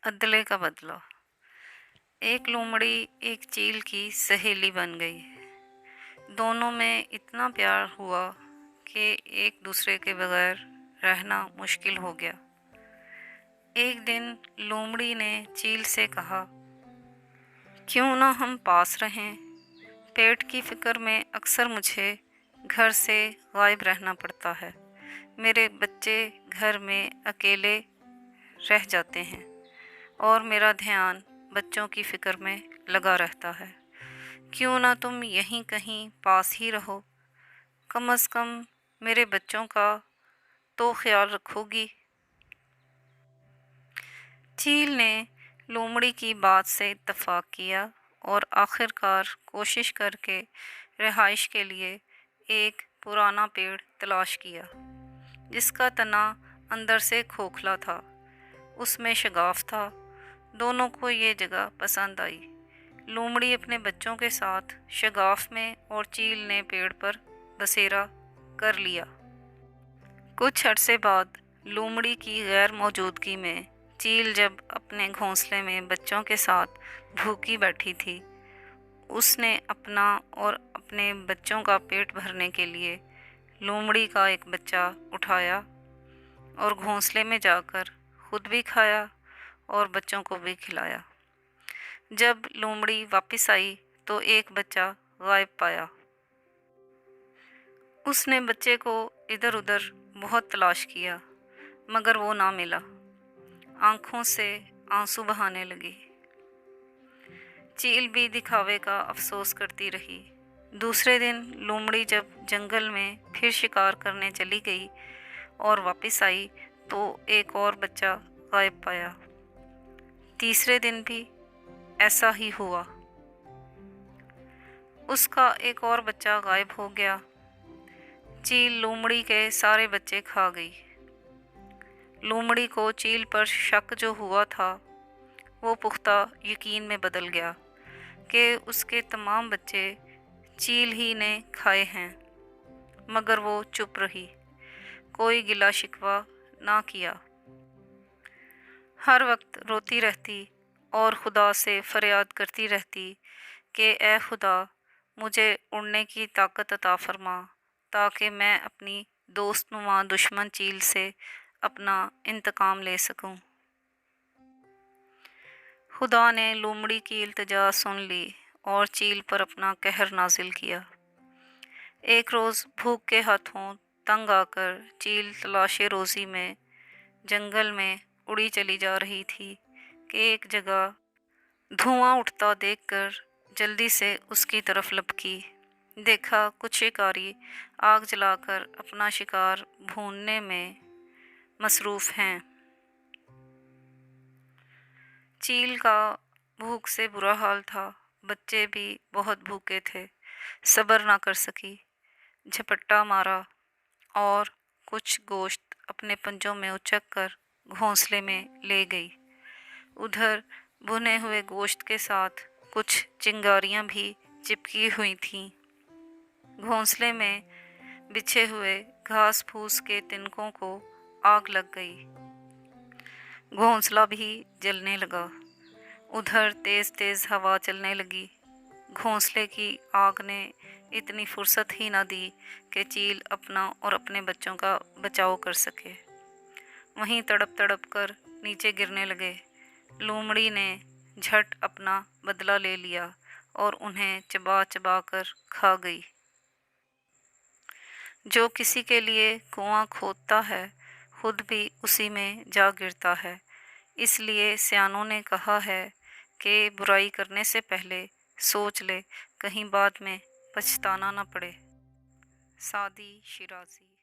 अदले का बदला। एक लोमड़ी एक चील की सहेली बन गई। दोनों में इतना प्यार हुआ कि एक दूसरे के बगैर रहना मुश्किल हो गया। एक दिन लोमड़ी ने चील से कहा, क्यों ना हम पास रहें। पेट की फिक्र में अक्सर मुझे घर से गायब रहना पड़ता है। मेरे बच्चे घर में अकेले रह जाते हैं और मेरा ध्यान बच्चों की फिक्र में लगा रहता है। क्यों ना तुम यहीं कहीं पास ही रहो, कम से कम मेरे बच्चों का तो ख्याल रखोगी। चील ने लोमड़ी की बात से इत्तेफाक किया और आखिरकार कोशिश करके रिहाइश के लिए एक पुराना पेड़ तलाश किया जिसका तना अंदर से खोखला था, उसमें शगाफ था। दोनों को ये जगह पसंद आई। लोमड़ी अपने बच्चों के साथ शगाफ में और चील ने पेड़ पर बसेरा कर लिया। कुछ अरसे बाद लोमड़ी की गैर मौजूदगी में चील जब अपने घोंसले में बच्चों के साथ भूखी बैठी थी, उसने अपना और अपने बच्चों का पेट भरने के लिए लोमड़ी का एक बच्चा उठाया और घोंसले में जाकर खुद भी खाया और बच्चों को भी खिलाया। जब लोमड़ी वापस आई तो एक बच्चा गायब पाया। उसने बच्चे को इधर उधर बहुत तलाश किया मगर वो ना मिला। आंखों से आंसू बहाने लगी। चील भी दिखावे का अफसोस करती रही। दूसरे दिन लोमड़ी जब जंगल में फिर शिकार करने चली गई और वापस आई तो एक और बच्चा गायब पाया। तीसरे दिन भी ऐसा ही हुआ। उसका एक और बच्चा गायब हो गया। चील लोमड़ी के सारे बच्चे खा गई। लोमड़ी को चील पर शक जो हुआ था वो पुख्ता यकीन में बदल गया कि उसके तमाम बच्चे चील ही ने खाए हैं, मगर वो चुप रही, कोई गिला शिकवा ना किया। हर वक्त रोती रहती और खुदा से फरियाद करती रहती कि ए खुदा, मुझे उड़ने की ताकत अता फरमा ताकि मैं अपनी दोस्तनुमा दुश्मन चील से अपना इंतकाम ले सकूं। खुदा ने लोमड़ी की इल्तिजा सुन ली और चील पर अपना कहर नाजिल किया। एक रोज़ भूख के हाथों तंग आकर चील तलाशे रोज़ी में जंगल में उड़ी चली जा रही थी कि एक जगह धुआं उठता देखकर जल्दी से उसकी तरफ लपकी। देखा कुछ शिकारी आग जलाकर अपना शिकार भूनने में मसरूफ़ हैं। चील का भूख से बुरा हाल था, बच्चे भी बहुत भूखे थे। सब्र ना कर सकी, झपट्टा मारा और कुछ गोश्त अपने पंजों में उचक कर घोंसले में ले गई। उधर भुने हुए गोश्त के साथ कुछ चिंगारियां भी चिपकी हुई थीं। घोंसले में बिछे हुए घास फूस के तिनकों को आग लग गई। घोंसला भी जलने लगा। उधर तेज़ तेज़ हवा चलने लगी। घोंसले की आग ने इतनी फुर्सत ही ना दी कि चील अपना और अपने बच्चों का बचाव कर सके। वहीं तड़प तड़प कर नीचे गिरने लगे। लोमड़ी ने झट अपना बदला ले लिया और उन्हें चबा चबा कर खा गई। जो किसी के लिए कुआं खोदता है खुद भी उसी में जा गिरता है। इसलिए सियानों ने कहा है कि बुराई करने से पहले सोच ले, कहीं बाद में पछताना न पड़े। सादी शिराजी।